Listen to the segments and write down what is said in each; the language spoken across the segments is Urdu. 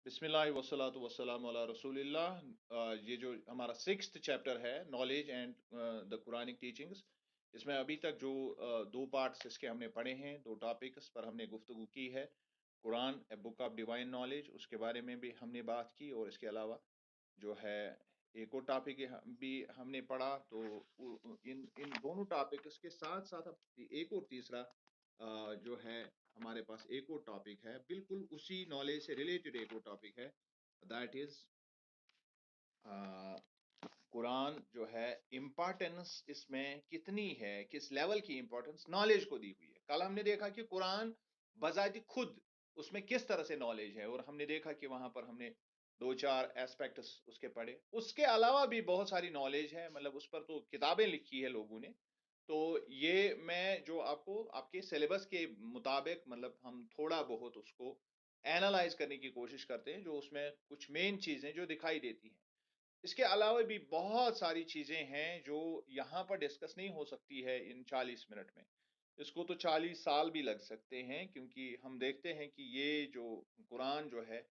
بسم اللہ وسلاۃ وسلام علی رسول اللہ۔ یہ جو ہمارا سکسth چیپٹر ہے، knowledge and the Quranic teachings, اس میں ابھی تک جو دو پارٹس اس کے ہم نے پڑھے ہیں، دو ٹاپکس پر ہم نے گفتگو کی ہے۔ قرآن اے بک آف ڈیوائن نالج، اس کے بارے میں بھی ہم نے بات کی، اور اس کے علاوہ جو ہے ایک اور ٹاپک بھی ہم نے پڑھا۔ تو ان دونوں ٹاپکس کے ساتھ ساتھ اب ایک اور تیسرا جو ہے ہمارے پاس ایک اور ٹاپک ہے، بالکل اسی نالج سے ریلیٹڈ ایک اور ٹاپک ہے، دیٹ از قرآن جو ہے امپارٹینس اس میں کتنی ہے، کس لیول کی امپورٹنس نالج کو دی ہوئی ہے۔ کل ہم نے دیکھا کہ قرآن بذات خود اس میں کس طرح سے نالج ہے، اور ہم نے دیکھا کہ وہاں پر ہم نے دو چار ایسپیکٹس اس کے پڑھے۔ اس کے علاوہ بھی بہت ساری نالج ہے، مطلب اس پر تو کتابیں لکھی ہے لوگوں نے۔ تو یہ میں جو آپ کو آپ کے سلیبس کے مطابق، مطلب ہم تھوڑا بہت اس کو اینالائز کرنے کی کوشش کرتے ہیں، جو اس میں کچھ مین چیزیں جو دکھائی دیتی ہیں۔ اس کے علاوہ بھی بہت ساری چیزیں ہیں جو یہاں پر ڈسکس نہیں ہو سکتی ہے ان 40 منٹ میں۔ اس کو تو 40 سال بھی لگ سکتے ہیں، کیونکہ ہم دیکھتے ہیں کہ یہ جو قرآن جو ہے،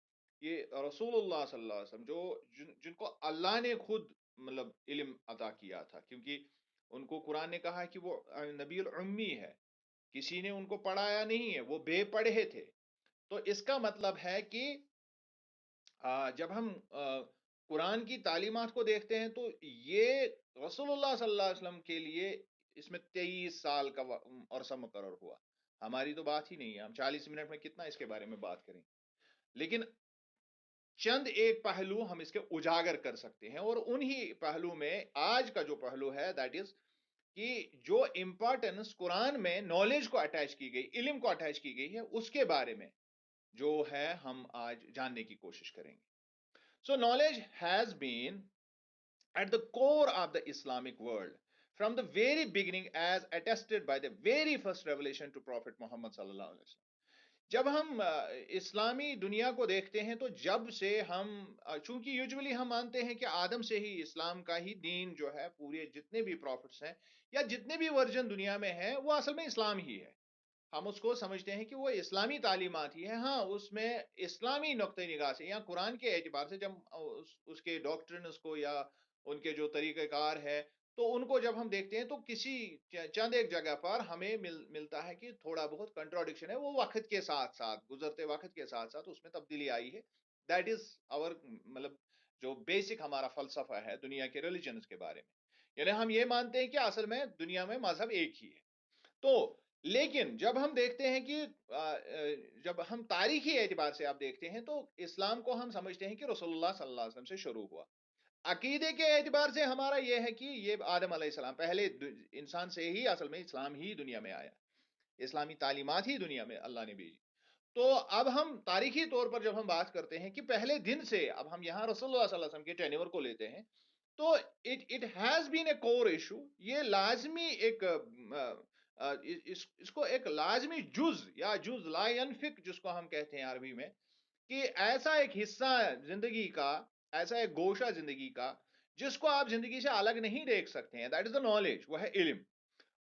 یہ رسول اللہ صلی اللہ علیہ وسلم جن کو اللہ نے خود مطلب علم عطا کیا تھا، کیونکہ ان کو قرآن نے کہا کہ وہ نبی العمی ہے، کسی نے ان کو پڑھایا نہیں ہے، وہ بے پڑھے تھے۔ تو اس کا مطلب ہے کہ جب ہم قرآن کی تعلیمات کو دیکھتے ہیں تو یہ رسول اللہ صلی اللہ علیہ وسلم کے لیے اس میں 23 سال کا عرصہ مقرر ہوا۔ ہماری تو بات ہی نہیں ہے، ہم 40 منٹ میں کتنا اس کے بارے میں بات کریں، لیکن چند ایک پہلو ہم اس کے اجاگر کر سکتے ہیں، اور انہی پہلو میں آج کا جو پہلو ہے دیٹ از کہ جو امپورٹنس قرآن میں نالج کو اٹیچ کی گئی، علم کو اٹیچ کی گئی ہے، اس کے بارے میں جو ہے ہم آج جاننے کی کوشش کریں گے۔ So knowledge has been at the core of the Islamic world from the very beginning, as attested by the very first revelation to Prophet Muhammad sallallahu alaihi wasallam. جب ہم اسلامی دنیا کو دیکھتے ہیں تو جب سے ہم چونکہ یوزولی ہم مانتے ہیں کہ آدم سے ہی اسلام کا ہی دین جو ہے، پورے جتنے بھی پروفٹس ہیں یا جتنے بھی ورژن دنیا میں ہیں، وہ اصل میں اسلام ہی ہے۔ ہم اس کو سمجھتے ہیں کہ وہ اسلامی تعلیمات ہی ہیں۔ ہاں، اس میں اسلامی نقطۂ نگاہ سے یا قرآن کے اعتبار سے جب اس کے ڈاکٹرنز کو یا ان کے جو طریقہ کار ہے، تو ان کو جب ہم دیکھتے ہیں تو کسی چند ایک جگہ پر ہمیں ملتا ہے کہ تھوڑا بہت کنٹراڈکشن ہے، وہ وقت کے ساتھ ساتھ، گزرتے وقت کے ساتھ ساتھ اس میں تبدیلی آئی ہے۔ دیٹ از آور مطلب جو بیسک ہمارا فلسفہ ہے دنیا کے ریلیجنز کے بارے میں، یعنی ہم یہ مانتے ہیں کہ اصل میں دنیا میں مذہب ایک ہی ہے۔ تو لیکن جب ہم دیکھتے ہیں کہ جب ہم تاریخی اعتبار سے آپ دیکھتے ہیں تو اسلام کو ہم سمجھتے ہیں کہ رسول اللہ صلی اللہ علیہ وسلم سے شروع ہوا۔ عقیدے کے اعتبار سے ہمارا یہ ہے کہ یہ آدم علیہ السلام پہلے انسان سے ہی اصل میں اسلام ہی دنیا میں آیا، اسلامی تعلیمات ہی دنیا میں اللہ نے بھیجی۔ تو اب ہم تاریخی طور پر جب ہم بات کرتے ہیں کہ پہلے دن سے، اب ہم یہاں رسول اللہ صلی اللہ علیہ وسلم کے ٹینیور کو لیتے ہیں، تو it has been a core issue, یہ لازمی ایک اس کو ایک لازمی جز یا جز لا ينفک جس کو ہم کہتے ہیں عربی میں، کہ ایسا ایک حصہ زندگی کا، ایسا ایک گوشہ زندگی کا جس کو آپ زندگی سے الگ نہیں دیکھ سکتے ہیں، دیٹ از دا نالج، وہ ہے علم۔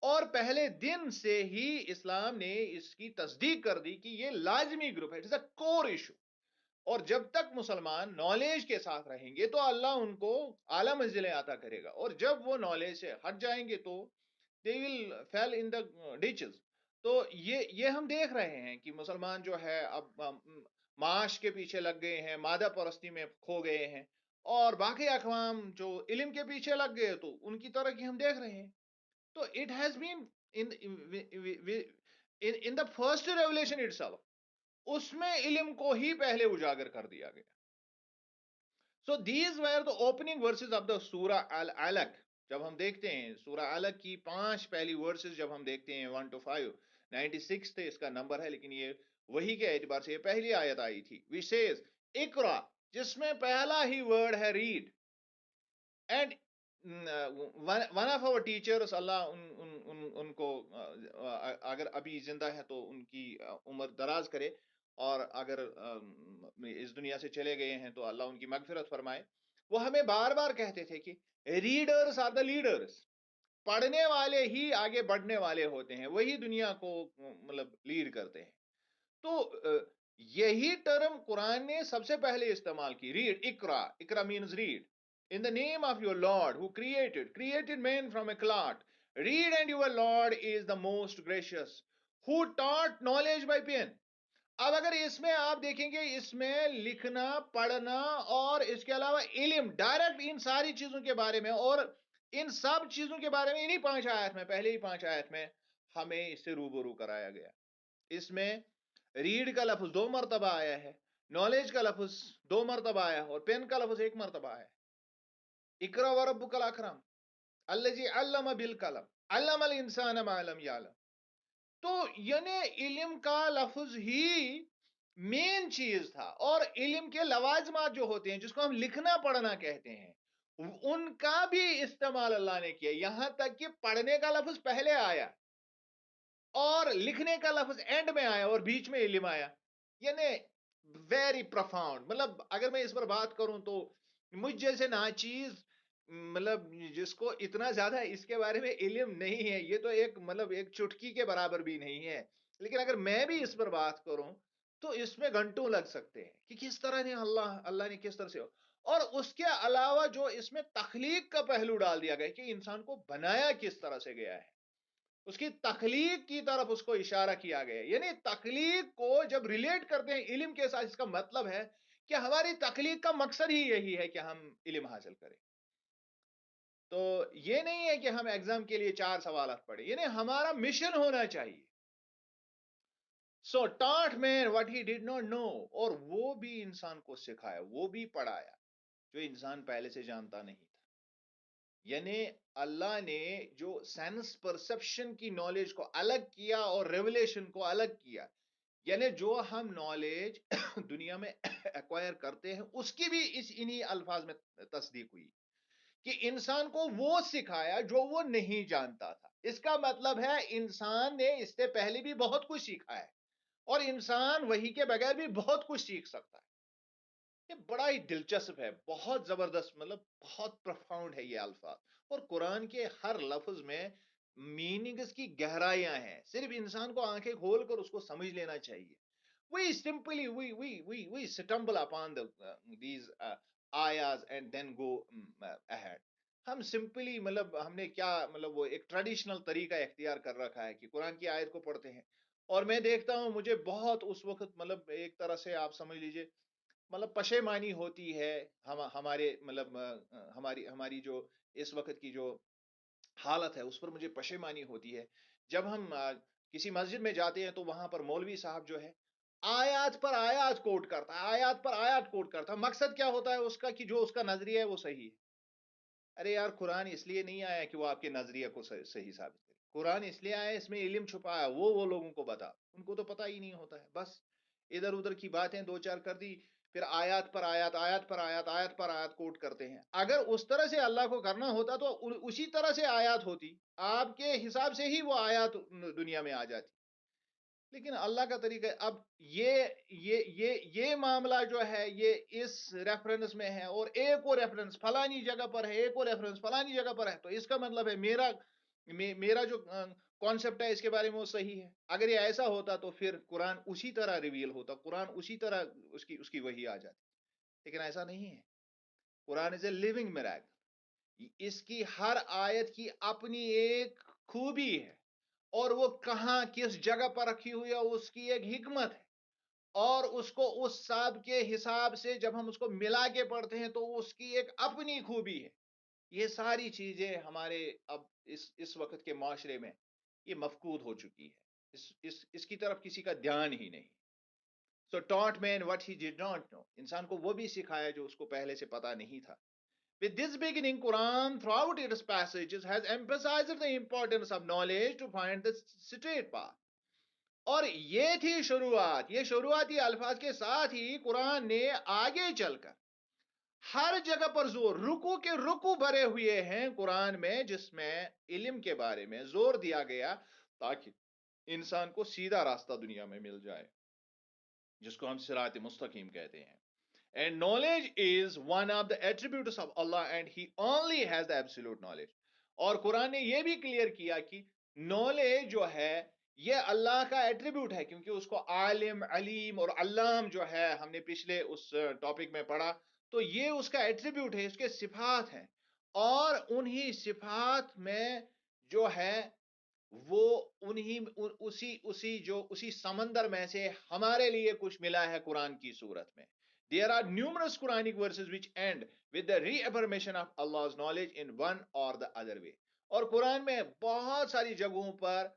اور پہلے دن سے ہی اسلام نے اس کی تصدیق کر دی کہ یہ لازمی گروپ ہے، it is a core issue. اور جب تک مسلمان نالج کے ساتھ رہیں گے تو اللہ ان کو اعلیٰ منزلیں عطا کرے گا، اور جب وہ نالج سے ہٹ جائیں گے تو they will fell in the ditches۔ تو یہ ہم دیکھ رہے ہیں کہ مسلمان جو ہے اب معاش کے پیچھے لگ گئے ہیں، مادہ پرستی میں کھو گئے ہیں، اور باقی اقوام جو علم کے پیچھے لگ گئے تو ان کی ترقی ہم دیکھ رہے ہیں۔ تو it has been in the first revelation itself، اس میں علم کو ہی پہلے اجاگر کر دیا گیا۔ So these were the opening verses of the سورہ العلق۔ جب ہم دیکھتے ہیں سورہ علق کی 5 پہلی ورسز، جب ہم دیکھتے ہیں 1 to 5، 96 تھے اس کا نمبر ہے، لیکن یہ وہی کے اعتبار سے یہ پہلی آیت آئی تھی، which says اقرا، جس میں پہلا ہی ورڈ ہے read. And one of our teachers, Allah ان کو اگر ابھی زندہ ہے تو ان کی عمر دراز کرے، اور اگر اس دنیا سے چلے گئے ہیں تو اللہ ان کی مغفرت فرمائے، وہ ہمیں بار بار کہتے تھے کہ ریڈرز آر دا لیڈرز، پڑھنے والے ہی آگے بڑھنے والے ہوتے ہیں، وہی دنیا کو مطلب لیڈ کرتے ہیں۔ تو یہی ٹرم قرآن نے سب سے پہلے استعمال کی. ریڈ, اقرا. اقرا means read. In the name of your Lord who created man from a clot. Read, and your Lord is the most gracious, who taught knowledge by pen. اب اگر اس میں آپ دیکھیں گے, اس میں لکھنا, پڑھنا اور اس کے علاوہ علم ڈائریکٹ ان ساری چیزوں کے بارے میں, اور ان سب چیزوں کے بارے میں انہی 5 آیت میں, پہلے ہی 5 آیت میں ہمیں اس سے روبرو کرایا گیا. اس میں ریڈ کا لفظ 2 مرتبہ آیا ہے, نالج کا لفظ 2 مرتبہ آیا اور پین کا لفظ 1 مرتبہ آیا ہے. اقرا وربک الاکرم الذی علم بالقلم علم الانسان ما لم یعلم. تو یعنی علم کا لفظ ہی مین چیز تھا, اور علم کے لوازمات جو ہوتے ہیں جس کو ہم لکھنا پڑھنا کہتے ہیں, ان کا بھی استعمال اللہ نے کیا. یہاں تک کہ پڑھنے کا لفظ پہلے آیا اور لکھنے کا لفظ اینڈ میں آیا اور بیچ میں علم آیا. یعنی ویری پروفاؤنڈ. مطلب اگر میں اس پر بات کروں تو مجھ جیسے ناچیز, مطلب جس کو اتنا زیادہ اس کے بارے میں علم نہیں ہے, یہ تو ایک مطلب ایک چٹکی کے برابر بھی نہیں ہے, لیکن اگر میں بھی اس پر بات کروں تو اس میں گھنٹوں لگ سکتے ہیں کہ کس طرح نے اللہ نے کس طرح سے. اور اس کے علاوہ جو اس میں تخلیق کا پہلو ڈال دیا گیا کہ انسان کو بنایا کس طرح سے گیا ہے, اس کی تخلیق کی طرف اس کو اشارہ کیا گیا. یعنی تخلیق کو جب ریلیٹ کرتے ہیں علم کے ساتھ, اس کا مطلب ہے کہ ہماری تخلیق کا مقصد ہی یہی ہے کہ ہم علم حاصل کریں. تو یہ نہیں ہے کہ ہم ایگزام کے لیے 4 سوالات پڑھیں, یعنی ہمارا مشن ہونا چاہیے. سو ٹاٹ mean what he did not know, اور وہ بھی انسان کو سکھایا, وہ بھی پڑھایا جو انسان پہلے سے جانتا نہیں تھا. یعنی اللہ نے جو سینس پرسپشن کی نالج کو الگ کیا اور ریولیشن کو الگ کیا, یعنی جو ہم نالج دنیا میں ایکوائر کرتے ہیں اس کی بھی انہی الفاظ میں تصدیق ہوئی کہ انسان کو وہ سکھایا جو وہ نہیں جانتا تھا. اس کا مطلب ہے انسان نے اس سے پہلے بھی بہت کچھ سیکھا ہے, اور انسان وہی کے بغیر بھی بہت کچھ سیکھ سکتا ہے. یہ بڑا ہی دلچسپ ہے, بہت زبردست, مطلب بہت پروفاؤنڈ ہے یہ الفاظ. اور قرآن کے ہر لفظ میں میننگز کی گہرائیاں ہیں, صرف انسان کو آنکھیں کھول کر اس کو سمجھ لینا چاہیے. We stumble upon these ayahs and then go ahead. ہم سمپلی مطلب ہم نے کیا مطلب وہ ایک ٹریڈیشنل طریقہ اختیار کر رکھا ہے کہ قرآن کی آیت کو پڑھتے ہیں, اور میں دیکھتا ہوں مجھے بہت اس وقت مطلب ایک طرح سے آپ سمجھ لیجئے مطلب پشیمانی ہوتی ہے ہمارے مطلب ہماری جو اس وقت کی جو حالت ہے اس پر مجھے پشیمانی ہوتی ہے. جب ہم کسی مسجد میں جاتے ہیں تو وہاں پر مولوی صاحب جو ہے آیات پر آیات کوٹ کرتا ہے, آیات پر آیات کوٹ کرتا ہے. مقصد کیا ہوتا ہے اس کا کہ جو اس کا نظریہ ہے وہ صحیح ہے. ارے یار, قرآن اس لیے نہیں آیا کہ وہ آپ کے نظریہ کو صحیح ثابت کرے. قرآن اس لیے آیا اس میں علم چھپایا, وہ لوگوں کو بتا, ان کو تو پتہ ہی نہیں ہوتا ہے. بس ادھر ادھر کی باتیں 2 4 کر دی, پھر آیات پر آیات, آیات پر آیات, آیات پر آیات کوٹ کرتے ہیں. اگر اس طرح سے اللہ کو کرنا ہوتا تو اسی طرح سے آیات ہوتی, آپ کے حساب سے ہی وہ آیات دنیا میں آ جاتی. لیکن اللہ کا طریقہ ہے. اب یہ معاملہ جو ہے یہ اس ریفرنس میں ہے, اور ایک اور ریفرنس فلانی جگہ پر ہے, ایک اور ریفرنس فلانی جگہ پر ہے, تو اس کا مطلب ہے میرا جو کانسیپٹ ہے اس کے بارے میں وہ صحیح ہے. اگر یہ ایسا ہوتا تو پھر قرآن اسی طرح ریویل ہوتا, قرآن اسی طرح اس کی وحی آ جاتی. لیکن ایسا نہیں ہے. قرآن از اے لیونگ میراکل. اس کی ہر آیت کی اپنی ایک خوبی ہے, اور وہ کہاں کس جگہ پر رکھی ہوئی ہے اس کی ایک حکمت ہے, اور اس کو اس سب کے حساب سے جب ہم اس کو ملا کے پڑھتے ہیں تو اس کی ایک اپنی خوبی ہے. یہ ساری چیزیں ہمارے اب اس وقت کے معاشرے میں یہ مفقود ہو چکی ہے, اس کی طرف کسی کا دھیان ہی نہیں. سو ٹاٹ mean what he did not know, انسان کو وہ بھی سکھایا جو اس کو پہلے سے پتا نہیں تھا. With this beginning, Quran throughout its passages has emphasized the importance of knowledge to find the straight path. اور یہ تھی شروعات, یہ شروعاتی الفاظ کے ساتھ ہی قرآن نے آگے چل کر ہر جگہ پر زور, رکو کے رکو بھرے ہوئے ہیں قرآن میں, جس میں علم کے بارے میں زور دیا گیا تاکہ انسان کو سیدھا راستہ دنیا میں مل جائے, جس کو ہم صراط مستقیم کہتے ہیں. And knowledge is one of the attributes of Allah, and He only has the absolute knowledge. اور قرآن نے یہ بھی کلیئر کیا کہ نالج جو ہے یہ اللہ کا ایٹریبیوٹ ہے، کیونکہ اس کو عالم، علیم اور علام جو ہے ہم نے پچھلے اس ٹاپک میں پڑھا، تو یہ اس کا ایٹریبیوٹ ہے، اس کے صفات ہیں، اور انہی صفات میں جو ہے وہ انہی اسی سمندر میں سے ہمارے لیے کچھ ملا ہے قرآن کی صورت میں. There are numerous Quranic verses which end with the reaffirmation of Allah's knowledge in one or the other way. اور قرآن میں بہت ساری جگہوں پر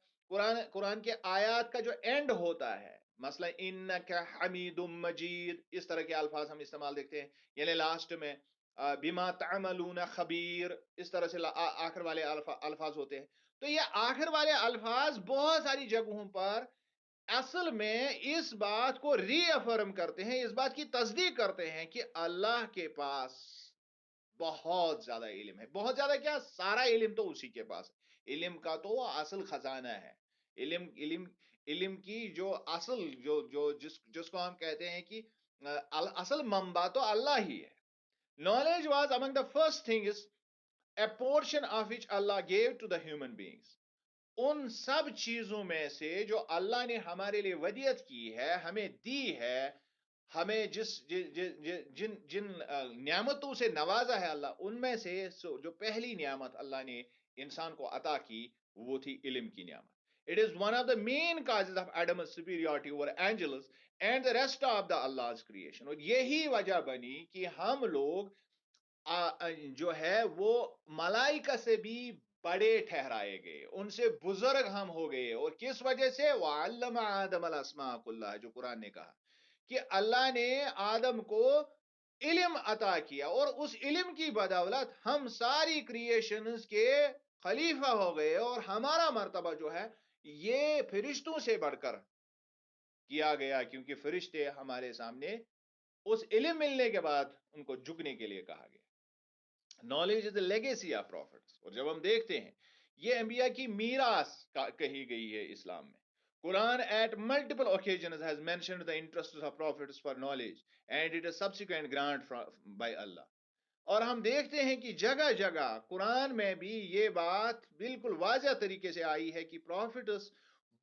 قرآن کے آیات کا جو اینڈ ہوتا ہے، مثلا انک حمید مجید، اس طرح کے الفاظ ہم استعمال دیکھتے ہیں، یعنی لاسٹ میں بما تعملون خبیر، اس طرح سے آخر والے الفاظ ہوتے ہیں. تو یہ آخر والے الفاظ بہت ساری جگہوں پر اصل میں اس بات کو ری افرم کرتے ہیں، اس بات کی تصدیق کرتے ہیں کہ اللہ کے پاس بہت زیادہ علم ہے. بہت زیادہ کیا، سارا علم تو اسی کے پاس ہے. علم کا تو اصل خزانہ ہے. علم علم علم کی جو اصل جس کو ہم کہتے ہیں کہ اصل منبع تو اللہ ہی ہے. Knowledge was among the first things, a portion of which Allah gave to the human beings. ان سب چیزوں میں سے جو اللہ نے ہمارے لیے ودیعت کی ہے، ہمیں دی ہے، ہمیں جن نعمتوں سے نوازا ہے اللہ، ان میں سے جو پہلی نعمت اللہ نے انسان کو عطا کی وہ تھی علم کی نعمت. It is one of the main causes of Adam's superiority over angels and the rest of the Allah's creation. اور یہی وجہ بنی کہ ہم لوگ جو ہے وہ ملائکہ سے بھی بڑے ٹھہرائے گئے، ان سے بزرگ ہم ہو گئے. اور کس وجہ سے؟ وَعَلَّمَ آدَمَ الْأَسْمَاءَ كُلَّهَا، جو قرآن نے کہا کہ اللہ نے آدم کو علم عطا کیا، اور اس علم کی بدولت ہم ساری کریشنز کے خلیفہ ہو گئے، اور ہمارا مرتبہ جو ہے یہ فرشتوں سے بڑھ کر کیا گیا، کیونکہ فرشتے ہمارے سامنے اس علم ملنے کے بعد ان کو جھکنے کے لیے کہا گیا. Knowledge is the legacy of prophets. اور جب ہم دیکھتے ہیں یہ انبیاء کی میراث کہی گئی ہے اسلام میں. قرآن at multiple occasions has mentioned the interests of prophets for knowledge and it is subsequent grant by Allah. اور ہم دیکھتے ہیں کہ جگہ جگہ قرآن میں بھی یہ بات بالکل واضح طریقے سے آئی ہے کہ پروفٹس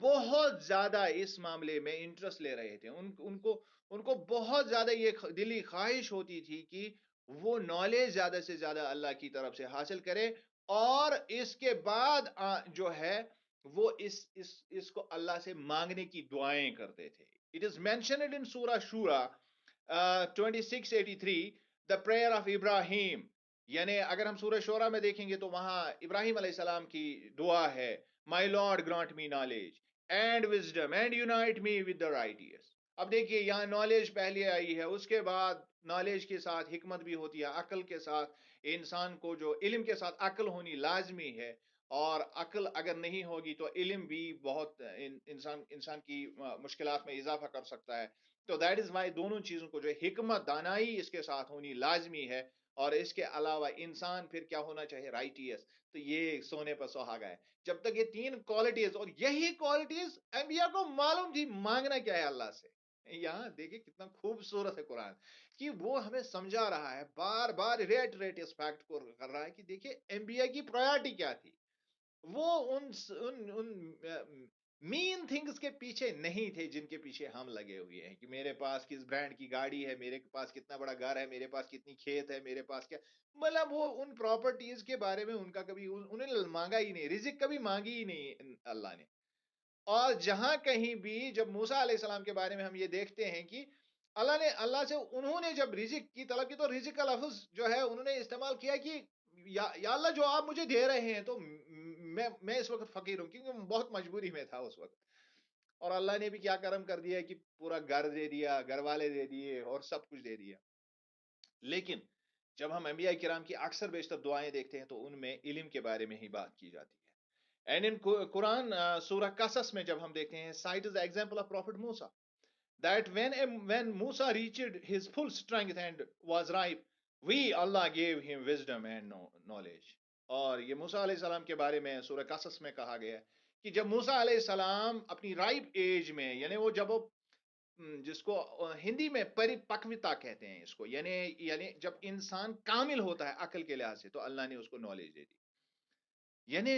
بہت زیادہ اس معاملے میں انٹرسٹ لے رہے تھے. ان کو بہت زیادہ یہ دلی خواہش ہوتی تھی کہ وہ نالج زیادہ سے زیادہ اللہ کی طرف سے حاصل کرے، اور اس کے بعد جو ہے وہ اس کو اللہ سے مانگنے کی دعائیں کرتے تھے. It is mentioned in Surah Shura 2683 the prayer of Ibrahim. یعنی اگر ہم سورہ شورہ میں دیکھیں گے تو وہاں ابراہیم علیہ السلام کی دعا ہے، My Lord grant me knowledge and wisdom and unite me with the right ears. اب دیکھیے یہاں نالج پہلے آئی ہے، اس کے بعد نالج کے ساتھ حکمت بھی ہوتی ہے، عقل کے ساتھ انسان کو جو علم کے ساتھ عقل ہونی لازمی ہے، اور عقل اگر نہیں ہوگی تو علم بھی بہت انسان کی مشکلات میں اضافہ کر سکتا ہے. تو دیٹ از وائی دونوں چیزوں کو جو حکمت دانائی اس کے ساتھ ہونی لازمی ہے، اور اس کے علاوہ انسان پھر کیا ہونا چاہیے؟ رائٹیس. تو یہ سونے پر سہاگا ہے. جب تک یہ تین کوالٹیز، اور یہی کوالٹیز انبیاء کو معلوم تھی مانگنا کیا ہے اللہ سے. یہاں دیکھیں کتنا خوبصورت ہے قرآن کہ وہ ہمیں سمجھا رہا ہے، بار بار ریٹ اس فیکٹ کو کر رہا ہے کہ دیکھیں انبیاء کی پرائورٹی کیا تھی. وہ ان مین تھنگز کے پیچھے نہیں تھے جن کے پیچھے ہم لگے ہوئے ہیں کہ میرے پاس کس برانڈ کی گاڑی ہے، میرے پاس کتنا بڑا گھر ہے، میرے پاس کتنی کھیت ہے، میرے پاس کیا. مطلب وہ ان پراپرٹیز کے بارے میں ان کا کبھی انہیں مانگا ہی نہیں، رزق کبھی مانگی ہی نہیں اللہ نے. اور جہاں کہیں بھی جب موسیٰ علیہ السلام کے بارے میں ہم یہ دیکھتے ہیں کہ اللہ سے انہوں نے جب رزق کی طلب کی تو رزق کا لفظ جو ہے انہوں نے استعمال کیا کہ یا اللہ جو آپ مجھے دے رہے ہیں تو میں اس وقت فقیر ہوں، کیونکہ بہت مجبوری میں تھا اس وقت. اور اللہ نے بھی کیا کرم کر دیا کہ پورا گھر دے دیا، گھر والے دے دیے، اور سب کچھ دے دیا. لیکن جب ہم انبیاء کرام کی اکثر بیشتر دعائیں دیکھتے ہیں تو ان میں علم کے بارے میں ہی بات کی جاتی ہے. اینڈ ان قرآن سورہ قصص میں جب ہم دیکھتے ہیں sight is the example of prophet Musa that when Musa reached his full strength and was ripe, we Allah gave him wisdom and knowledge. اور یہ موسیٰ علیہ السلام کے بارے میں سورہ قصص میں کہا گیا ہے کہ جب موسیٰ علیہ السلام اپنی رائپ ایج میں، یعنی وہ جب وہ جس کو ہندی میں پریپکوتا کہتے ہیں اس کو، یعنی جب انسان کامل ہوتا ہے عقل کے لحاظ سے، تو اللہ نے اس کو نالج دے دی. یعنی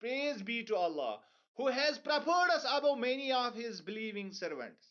praise be to Allah who has preferred us above many of his believing servants।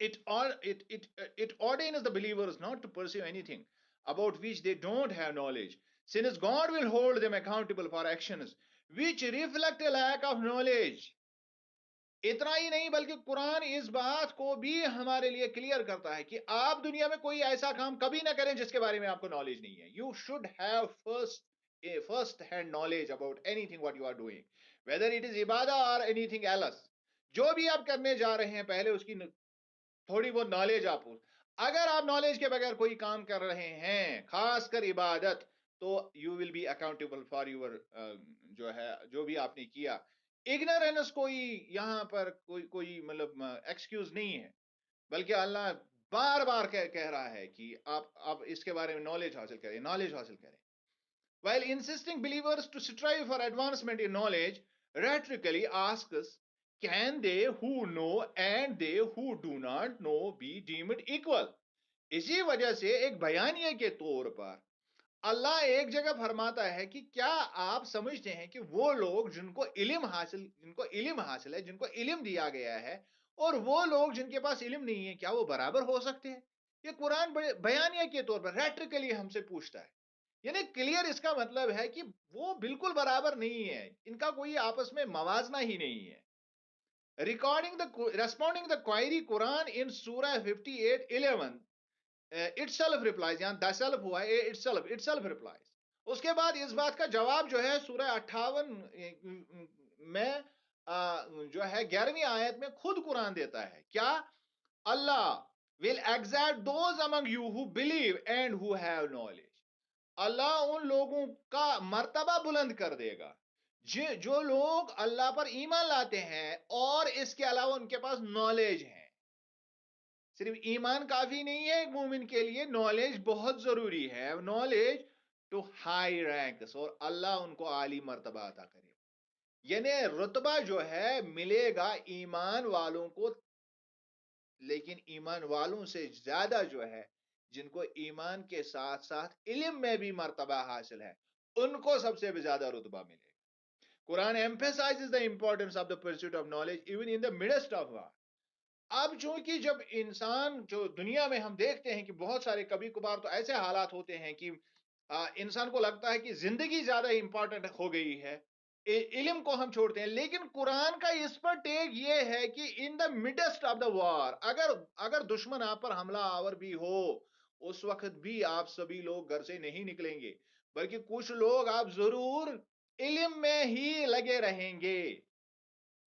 It ordains the believers not to pursue anything about which they don't have knowledge, since God will hold them accountable for actions which reflect a lack of knowledge. اتنا ہی نہیں بلکہ قرآن اس بات کو بھی ہمارے لیے کلیئر کرتا ہے کہ آپ دنیا میں کوئی ایسا کام کبھی نہ کریں جس کے بارے میں آپ کو نالج نہیں ہے. You should have first hand knowledge about anything what you are doing, whether it is عبادہ اور اینی تھنگ ایلس. جو بھی آپ کرنے جا رہے ہیں پہلے اس کی تھوڑی بہت نالج آپ ہو. اگر آپ نالج کے بغیر کوئی کام کر رہے ہیں, خاص کر عبادت, تو you will be accountable for your جو ہے جو بھی آپ نے کیا. اگنورینس کوئی یہاں پر کوئی مطلب ایکسکیوز نہیں ہے, بلکہ اللہ بار بار کہہ رہا ہے کہ آپ اس کے بارے میں نالج حاصل کریں, نالج حاصل کریں. While insisting believers to strive for advancement in knowledge, rhetorically asks, can they who know and they who do not know be deemed equal? اسی وجہ سے ایک بیانیے کے طور پر اللہ ایک جگہ فرماتا ہے کہ کیا آپ سمجھتے ہیں کہ وہ لوگ جن کو علم حاصل ہے, جن کو علم دیا گیا ہے, اور وہ لوگ جن کے پاس علم نہیں ہے, کیا وہ برابر ہو سکتے ہیں؟ یہ قرآن بیانیہ کے طور پر ریٹریکلی ہم سے پوچھتا ہے. یعنی کلیئر اس کا مطلب ہے کہ وہ بالکل برابر نہیں ہے, ان کا کوئی آپس میں موازنہ ہی نہیں ہے. Responding the query, Quran in Surah 58:11 itself replies, یہاں the self ہوا ہے, itself replies. اس کے بعد اس بات کا جواب جو ہے سورہ 58 میں جو ہے 11ویں آیت میں خود قرآن دیتا ہے. کیا؟ اللہ will exalt those among you who believe and who have knowledge. اللہ ان لوگوں کا مرتبہ بلند کر دے گا جو لوگ اللہ پر ایمان لاتے ہیں اور اس کے علاوہ ان کے پاس نالج ہے. صرف ایمان کافی نہیں ہے ایک مومن کے لیے, نالج بہت ضروری ہے. نالج ٹو ہائی رینکس, اور اللہ ان کو عالی مرتبہ عطا کرے. یعنی رتبہ جو ہے ملے گا ایمان والوں کو, لیکن ایمان والوں سے زیادہ جو ہے جن کو ایمان کے ساتھ ساتھ علم میں بھی مرتبہ حاصل ہے, ان کو سب سے زیادہ رتبہ ملے گا. قرآن emphasizes the importance of the pursuit of knowledge even in the midst of war. اب چونکہ جب انسان جو دنیا میں ہم دیکھتے ہیں کہ بہت سارے کبھی کبھار تو ایسے حالات ہوتے ہیں کہ انسان کو لگتا ہے کہ زندگی زیادہ امپورٹنٹ ہو گئی ہے, علم کو ہم چھوڑتے ہیں. لیکن قرآن کا اس پر ٹیک یہ ہے کہ ان دا مڈسٹ آف دا وار, اگر دشمن آپ پر حملہ آور بھی ہو, اس وقت بھی آپ سبھی لوگ گھر سے نہیں نکلیں گے, بلکہ کچھ لوگ آپ ضرور علم میں ہی لگے رہیں گے.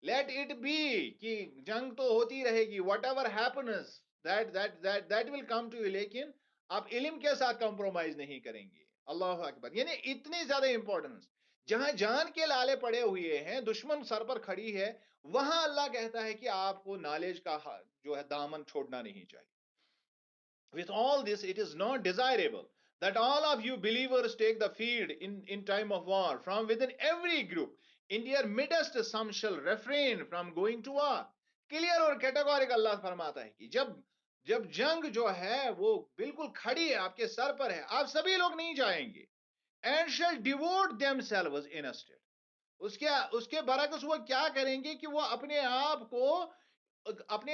لیٹ اٹ بی کہ جنگ تو ہوتی رہے گی, whatever happens that will come to you, لیکن آپ علم کے ساتھ کمپرومائز نہیں کریں گے. اللہ اکبر. یعنی اتنی زیادہ امپورٹنس, جہاں جان کے لالے پڑے ہوئے ہیں, دشمن سر پر کھڑی ہے, وہاں اللہ کہتا ہے کہ آپ کو نالج کا جو ہے دامن چھوڑنا نہیں چاہیے. With all this, it is not desirable that all of you believers take the field in time of war. From within every group, in their midst, some shall refrain from going to war. Clear اور categorical اللہ فرماتا ہے کہ جب جنگ جو ہے وہ بالکل کھڑی ہے, آپ کے سر پر ہے, آپ سبھی لوگ نہیں جائیں گے. And shall devote themselves instead. اس کے برعکس وہ کیا کریں گے کہ وہ اپنے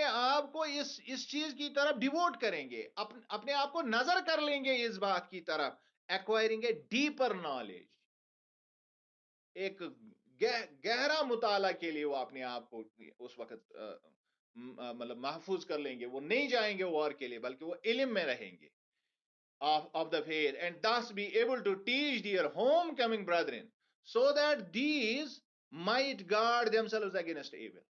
آپ کو اس چیز کی طرف ڈیووٹ کریں گے, اپنے آپ کو نظر کر لیں گے اس بات کی طرف, ایکوائرنگ اے ڈیپر نالج, ایک گہرا مطالعہ کے لیے وہ اپنے آپ کو اس وقت مطلب محفوظ کر لیں گے. وہ نہیں جائیں گے وار کے لیے, بلکہ وہ علم میں رہیں گے of the faith, and thus be able to teach their homecoming brethren, so that these might guard themselves against evil.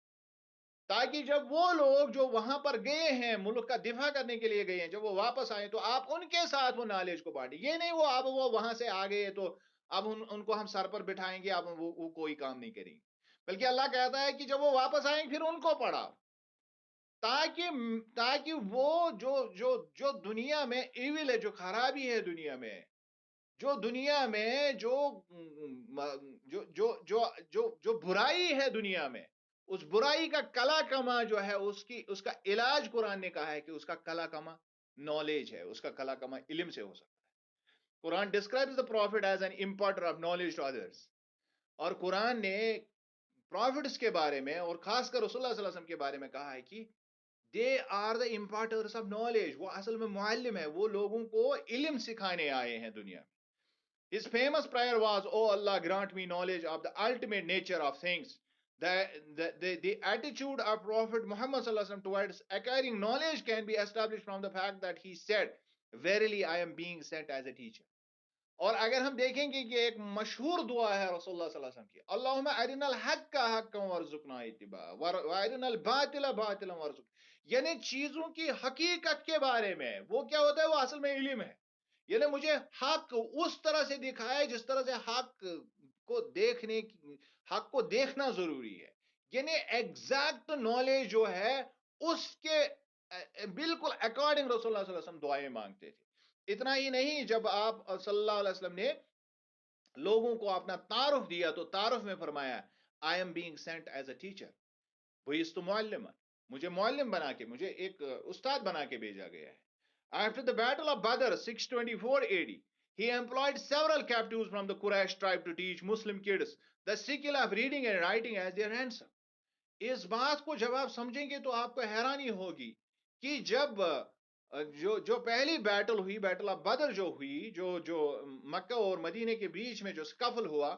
تاکہ جب وہ لوگ جو وہاں پر گئے ہیں, ملک کا دفاع کرنے کے لیے گئے ہیں, جب وہ واپس آئیں تو آپ ان کے ساتھ وہ نالج کو بانٹیں. یہ نہیں وہ وہاں سے آ گئے تو اب ان کو ہم سر پر بٹھائیں گے, اب وہ کوئی کام نہیں کریں گے, بلکہ اللہ کہتا ہے کہ جب وہ واپس آئیں پھر ان کو پڑھاؤ, تاکہ وہ جو دنیا میں ایول ہے, جو خرابی ہے دنیا میں, جو دنیا میں جو برائی ہے دنیا میں, اس برائی کا کلا کما جو ہے اس کا علاج قرآن نے کہا ہے کہ اس کا کلا کما نالج ہے, اس کا کلا کما علم سے ہو سکتا ہے. قرآن describes the prophet as an importer of knowledge to others. اور قرآن نے پروفٹس کے بارے میں اور خاص کر رسول اللہ صلی اللہ علیہ وسلم کے بارے میں کہا ہے کہ they are the importance of knowledge. وہ اصل میں معلم ہے, وہ لوگوں کو علم سکھانے آئے ہیں دنیا میں. His famous prayer was, "Oh Allah, grant me knowledge of the ultimate nature of things." The attitude of Prophet Muhammad towards acquiring knowledge can be established from the fact that he said, "Verily, I am being sent as a teacher." اور اگر ہم دیکھیں گے کہ ایک مشہور دعا ہے رسول اللہ صلی اللہ علیہ وسلم کی، اللہم ارنا الحق حقا وارزقنا اتباع وارنا الباطل باطلا وارزقنا، یعنی چیزوں کی حقیقت کے بارے میں وہ کیا ہوتا ہے، وہ اصل میں علم ہے. یعنی مجھے حق اس طرح سے دکھائے جس طرح سے حق کو دیکھنا ضروری ہے. یعنی ایگزیکٹ نالج جو ہے اس کے بالکل اکارڈنگ رسول اللہ صلی اللہ علیہ وسلم دعائیں مانگتے تھے. اتنا ہی نہیں، جب آپ صلی اللہ علیہ وسلم نے لوگوں کو اپنا تعارف دیا تو تعارف میں فرمایا، I am being sent as a teacher, بعثت معلما، مجھے معلم بنا کے، مجھے ایک استاد بنا کے بھیجا گیا ہے. After the battle of Badr 624 AD, he employed several captives from the Quraysh tribe to teach Muslim kids the skill of reading and writing as their ransom. اس بات کو جب آپ سمجھیں گے تو آپ کو حیرانی ہوگی کہ جب جو پہلی بیٹل ہوئی، بیٹل آف بدر جو ہوئی، جو مکہ اور مدینے کے بیچ میں جو سکفل ہوا،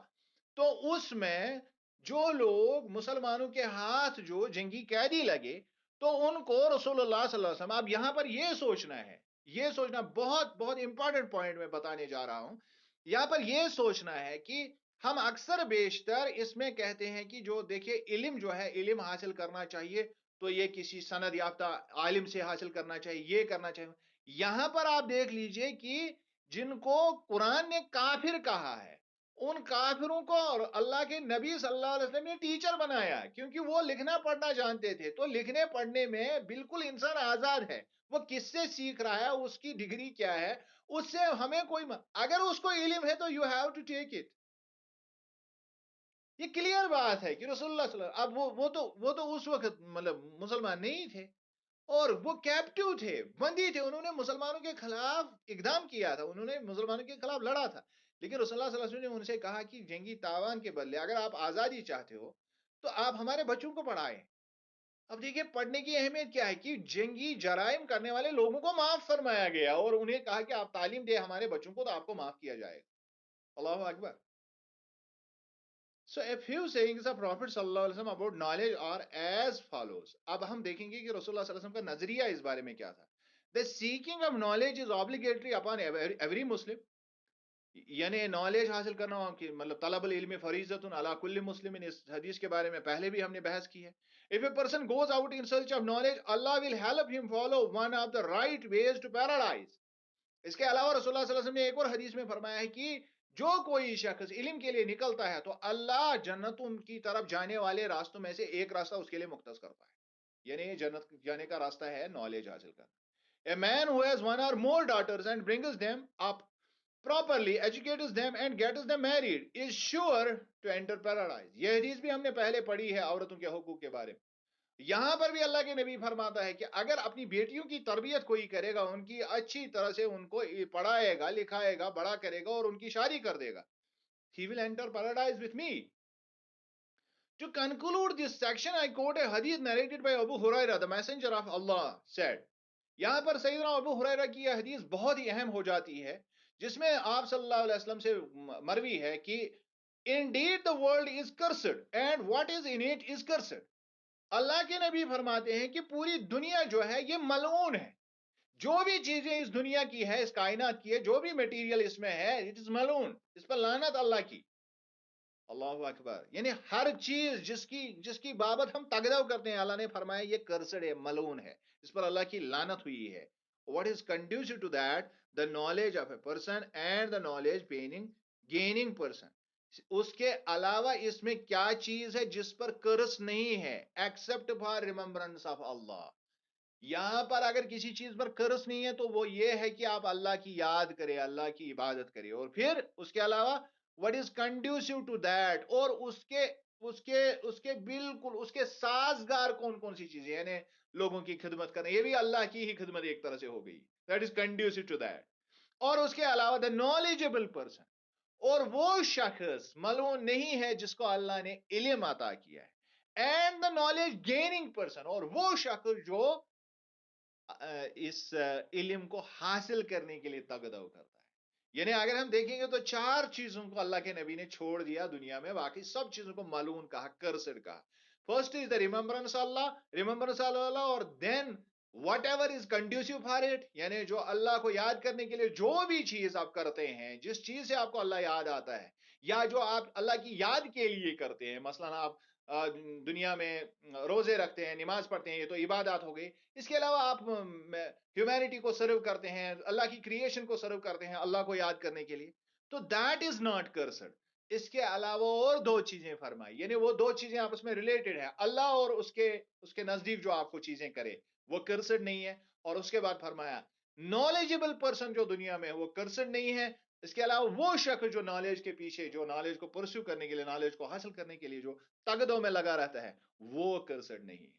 تو اس میں جو لوگ مسلمانوں کے ہاتھ جو جنگی قیدی لگے تو ان کو رسول اللہ صلی اللہ علیہ وسلم، اب یہاں پر یہ سوچنا ہے، یہ سوچنا بہت بہت امپورٹنٹ پوائنٹ میں بتانے جا رہا ہوں. یہاں پر یہ سوچنا ہے کہ ہم اکثر بیشتر اس میں کہتے ہیں کہ جو دیکھیں علم جو ہے، علم حاصل کرنا چاہیے تو یہ کسی سند یافتہ عالم سے حاصل کرنا چاہیے، یہ کرنا چاہیے. یہاں پر آپ دیکھ لیجئے کہ جن کو قرآن نے کافر کہا ہے ان کافروں کو اللہ کے نبی صلی اللہ علیہ وسلم نے ٹیچر بنایا، کیونکہ وہ لکھنا پڑھنا جانتے تھے. تو لکھنے پڑھنے میں بالکل انسان آزاد ہے، وہ کس سے سیکھ رہا ہے، اس کی ڈگری کیا ہے، اس سے ہمیں اگر اس کو علم ہے تو you have to take it. یہ کلیئر بات ہے کہ رسول اللہ صلی اللہ علیہ وسلم، اب وہ تو اس وقت مطلب مسلمان نہیں تھے اور وہ کیپٹیو تھے، بندی تھے، انہوں نے مسلمانوں کے خلاف اقدام کیا تھا، انہوں نے مسلمانوں کے خلاف لڑا تھا. لیکن رسول اللہ صلی اللہ علیہ وسلم نے ان سے کہا کہ جنگی تاوان کے بدلے اگر آپ آزادی چاہتے ہو تو آپ ہمارے بچوں کو پڑھائیں. اب دیکھیے پڑھنے کی اہمیت کیا ہے کہ جنگی جرائم کرنے والے لوگوں کو معاف فرمایا گیا اور انہیں کہا کہ آپ تعلیم دیں ہمارے بچوں کو تو آپ کو معاف کیا جائے گا. اللہ اکبر. So a few sayings of Prophet sallallahu alaihi wasallam about knowledge are as follows. اب ہم دیکھیں گے کہ رسول اللہ صلی اللہ علیہ وسلم کا نظریہ اس بارے میں کیا تھا. The seeking of knowledge is obligatory upon every Muslim. یعنی نالج حاصل کرنا کہ مطلب طلب العلم فریضۃ علی کل مسلم، اس حدیث کے بارے میں پہلے بھی ہم نے بحث کی ہے. If a person goes out in search of knowledge, Allah will help him follow one of the right ways to paradise. اس کے علاوہ رسول اللہ صلی اللہ علیہ وسلم نے ایک اور حدیث میں فرمایا ہے کہ جو کوئی شخص علم کے لیے نکلتا ہے تو اللہ جنتوں کی طرف جانے والے راستوں میں سے ایک راستہ اس کے لیے مختص کرتا ہے. یعنی جنت جانے کا راستہ ہے نالج حاصل کرنا. A man who has one or more daughters and brings them up properly, educates them and gets them married is sure to enter paradise. یہ حدیث بھی ہم نے پہلے پڑھی ہے عورتوں کے حقوق کے بارے میں. یہاں پر بھی اللہ کے نبی فرماتا ہے کہ اگر اپنی بیٹیوں کی تربیت کوئی کرے گا، ان کی اچھی طرح سے ان کو پڑھائے گا، لکھائے گا، بڑا کرے گا اور ان کی شادی کر دے گا، he will enter paradise with me. To conclude this section, I quote a hadith narrated by Abu Hurairah, the messenger of Allah said. یہاں پر سیدنا ابو ہریرہ کی یہ حدیث بہت ہی اہم ہو جاتی ہے جس میں آپ صلی اللہ علیہ وسلم سے مروی ہے کہ indeed the world is cursed and what is in it is cursed. اللہ کے نبی فرماتے ہیں کہ پوری دنیا جو ہے یہ ملعون ہے. جو بھی چیزیں اس دنیا کی ہے، اس کائنات کی ہے، جو بھی میٹیریل اس میں ہے، اٹ از ملعون، اس پر لعنت اللہ کی. اللہ اکبر. یعنی ہر چیز جس کی بابت ہم تگدو کرتے ہیں اللہ نے فرمایا یہ کرسڈ ہے، ملعون ہے، اس پر اللہ کی لعنت ہوئی ہے. What is conducive to that? The knowledge of a person and the knowledge gaining person. اس کے علاوہ اس میں کیا چیز ہے جس پر کرس نہیں ہے؟ ایکسپٹ فار ریممبرنس آف اللہ. یہاں پر اگر کسی چیز پر کرس نہیں ہے تو وہ یہ ہے کہ آپ اللہ کی یاد کریں، اللہ کی عبادت کریں. اور پھر اس کے علاوہ what is conducive to that، اور اس کے بالکل اس کے سازگار کون کون سی چیزیں، یعنی لوگوں کی خدمت کرنا، یہ بھی اللہ کی ہی خدمت ایک طرح سے ہو گئی. that is conducive to that. اور اس کے علاوہ the knowledgeable person، اور وہ شخص ملعون نہیں ہے جس کو اللہ نے علم عطا کیا ہے. And the knowledge gaining person, اور وہ شخص جو اس علم کو حاصل کرنے کے لیے تگدو کرتا ہے. یعنی اگر ہم دیکھیں گے تو 4 چیزوں کو اللہ کے نبی نے چھوڑ دیا دنیا میں، باقی سب چیزوں کو ملعون کہا، کرسڈ کہا. First is the remembrance Allah, remembrance Allah, اور then whatever is conducive for it, یعنی جو اللہ کو یاد کرنے کے لیے جو بھی چیز آپ کرتے ہیں، جس چیز سے آپ کو اللہ یاد آتا ہے، یا جو آپ اللہ کی یاد کے لیے کرتے ہیں، مثلا آپ دنیا میں روزے رکھتے ہیں، نماز پڑھتے ہیں، یہ تو عبادات ہو گئی. اس کے علاوہ آپ ہیومینٹی کو سرو کرتے ہیں، اللہ کی کریشن کو سرو کرتے ہیں اللہ کو یاد کرنے کے لیے، تو دیٹ از ناٹ کرسڈ. اس کے علاوہ اور 2 چیزیں فرمائی، یعنی وہ 2 چیزیں آپس میں ریلیٹڈ ہیں، اللہ اور اس کے نزدیک جو آپ کو چیزیں کرے وہ کرسڈ نہیں ہے. اور اس کے بعد فرمایا نالجبل پرسن جو دنیا میں ہے وہ کرسڈ نہیں ہے. اس کے علاوہ وہ شخص جو نالج کے پیچھے، جو نالج کو پرسو کرنے کے لیے، نالج کو حاصل کرنے کے لیے جو تگدوں میں لگا رہتا ہے، وہ کرسڈ نہیں ہے.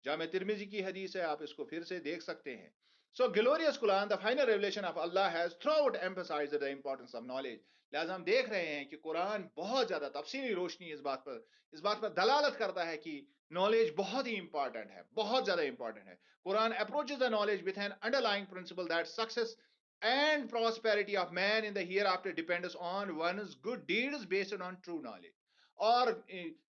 جامع ترمذی کی حدیث ہے، آپ اس کو پھر سے دیکھ سکتے ہیں. So glorious Quran, the final revelation of Allah has throughout emphasized the importance of knowledge. لہٰذا ہم دیکھ رہے ہیں کہ قرآن بہت زیادہ تفصیلی روشنی اس بات پر دلالت کرتا ہے کہ نالج بہت ہی امپورٹنٹ ہے، بہت زیادہ امپورٹنٹ ہے. قرآن approaches the knowledge with an underlying principle that success and prosperity of man in the hereafter depends on one's good deeds based on true knowledge. اور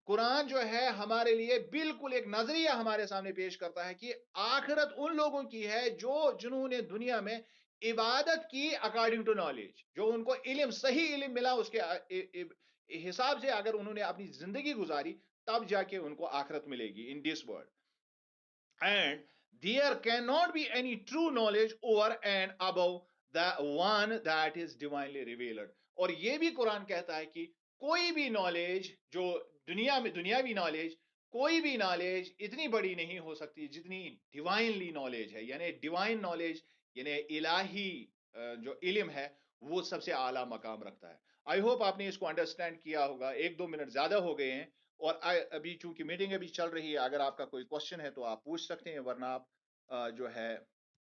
قرآن جو ہے ہمارے لیے بالکل ایک نظریہ ہمارے سامنے پیش کرتا ہے کہ آخرت ان لوگوں کی ہے جنہوں نے دنیا میں عبادت کی اکارڈنگ ٹو نالج، جو ان کو علم، صحیح علم ملا، اس کے حساب سے اگر انہوں نے اپنی زندگی گزاری، تب جا کے ان کو آخرت ملے گی in this world. And there cannot be any true knowledge over and above the one that is divinely revealed. اور یہ بھی قرآن کہتا ہے کہ کوئی بھی نالج جو دنیا میں، دنیاوی نالج، کوئی بھی نالج اتنی بڑی نہیں ہو سکتی جتنی ڈیوائنلی نالج ہے. یعنی ڈیوائن نالج، یعنی الہی جو علم ہے، وہ سب سے اعلیٰ مقام رکھتا ہے. آئی ہوپ آپ نے اس کو انڈرسٹینڈ کیا ہوگا. 1-2 منٹ زیادہ ہو گئے ہیں، اور ابھی چونکہ میٹنگ ابھی چل رہی ہے، اگر آپ کا کوئی کوشچن ہے تو آپ پوچھ سکتے ہیں، ورنہ آپ جو ہے